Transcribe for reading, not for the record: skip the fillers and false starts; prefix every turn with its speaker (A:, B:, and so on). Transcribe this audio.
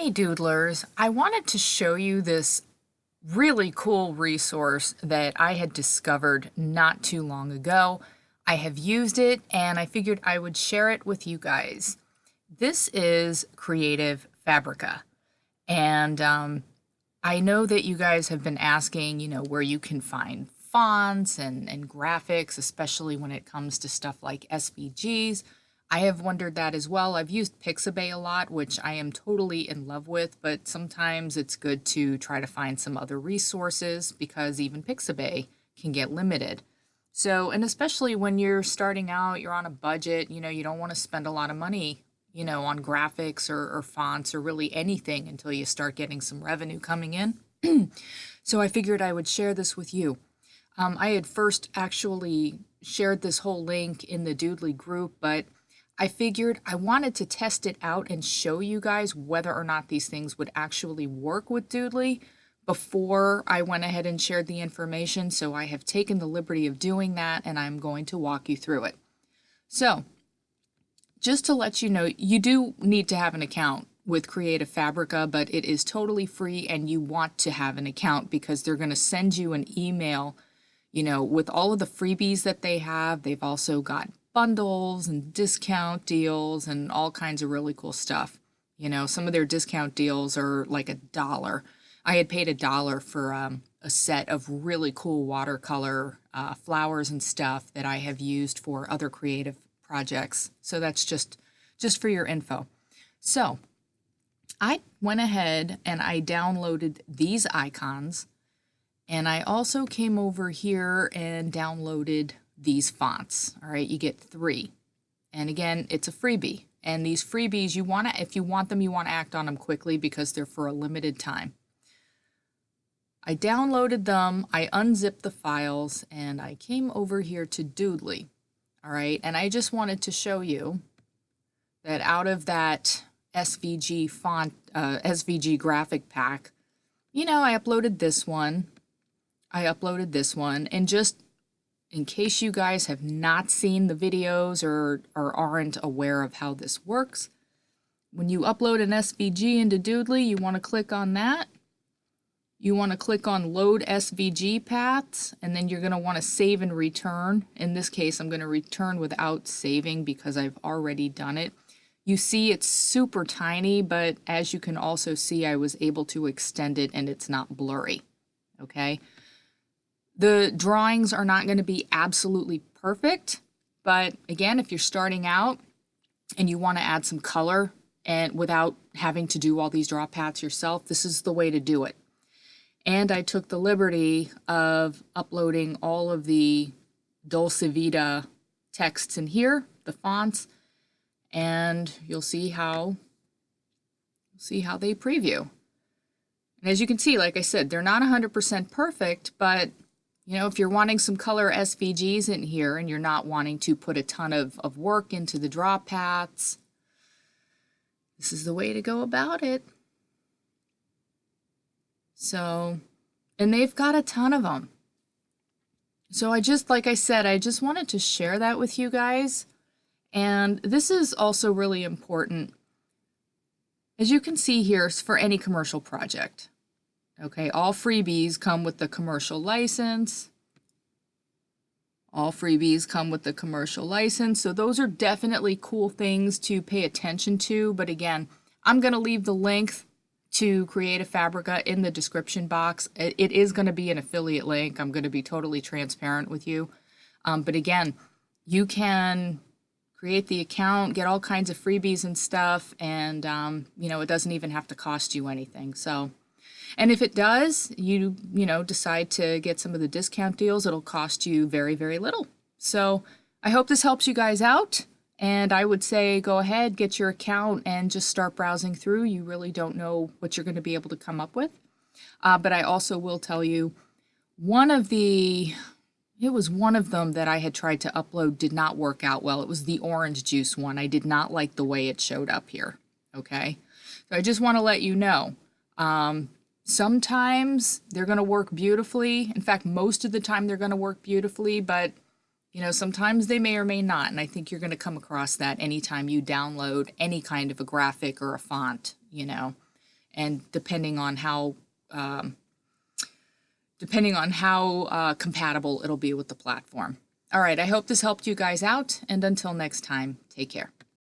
A: Hey Doodlers, I wanted to show you this really cool resource that I had discovered not too long ago. I have used it and I figured I would share it with you guys. This is Creative Fabrica. And I know that you guys have been asking, where you can find fonts and graphics, especially when it comes to stuff like SVGs. I have wondered that as well. I've used Pixabay a lot, which I am totally in love with, but sometimes it's good to try to find some other resources because even Pixabay can get limited. So, and especially when you're starting out, you're on a budget, you don't want to spend a lot of money, on graphics or fonts or really anything until you start getting some revenue coming in. So I figured I would share this with you. I had first actually shared this whole link in the Doodly group, but I figured I wanted to test it out and show you guys whether or not these things would actually work with Doodly before I went ahead and shared the information. So I have taken the liberty of doing that and I'm going to walk you through it. So just to let you know, you do need to have an account with Creative Fabrica, but it is totally free and you want to have an account because they're going to send you an email, with all of the freebies that they have. They've also got bundles and discount deals and all kinds of really cool stuff. Some of their discount deals are like $1. I had paid $1 for a set of really cool watercolor flowers and stuff that I have used for other creative projects. So that's just for your info. So I went ahead and I downloaded these icons, and I also came over here and downloaded these fonts. All right, you get 3. And again, it's a freebie. And these freebies, if you want them, you want to act on them quickly because they're for a limited time. I downloaded them, I unzipped the files, and I came over here to Doodly. All right, and I just wanted to show you that out of that SVG font, SVG graphic pack, I uploaded this one. And just in case you guys have not seen the videos or aren't aware of how this works, when you upload an SVG into Doodly, you want to click on that. You want to click on Load SVG Paths, and then you're going to want to save and return. In this case, I'm going to return without saving because I've already done it. You see it's super tiny, but as you can also see, I was able to extend it and it's not blurry. Okay. The drawings are not going to be absolutely perfect, but again, if you're starting out and you want to add some color and without having to do all these draw paths yourself, this is the way to do it. And I took the liberty of uploading all of the Dulce Vita texts in here, the fonts, and you'll see how they preview. And as you can see, like I said, they're not 100% perfect, but if you're wanting some color SVGs in here and you're not wanting to put a ton of work into the draw paths, this is the way to go about it. So, and they've got a ton of them. So like I said, I just wanted to share that with you guys. And this is also really important. As you can see here, for any commercial project. Okay, all freebies come with the commercial license. All freebies come with the commercial license. So those are definitely cool things to pay attention to. But again, I'm going to leave the link to Creative Fabrica in the description box. It is going to be an affiliate link. I'm going to be totally transparent with you. But again, you can create the account, get all kinds of freebies and stuff, and it doesn't even have to cost you anything. So, and if it does, you decide to get some of the discount deals, it'll cost you very, very little. So I hope this helps you guys out. And I would say go ahead, get your account, and just start browsing through. You really don't know what you're going to be able to come up with. But I also will tell you, it was one of them that I had tried to upload did not work out well. It was the orange juice one. I did not like the way it showed up here. Okay, so I just want to let you know. Sometimes they're going to work beautifully. In fact, most of the time they're going to work beautifully, but sometimes they may or may not, and I think you're going to come across that anytime you download any kind of a graphic or a font, and depending on how compatible it'll be with the platform. All right, I hope this helped you guys out, and until next time, take care.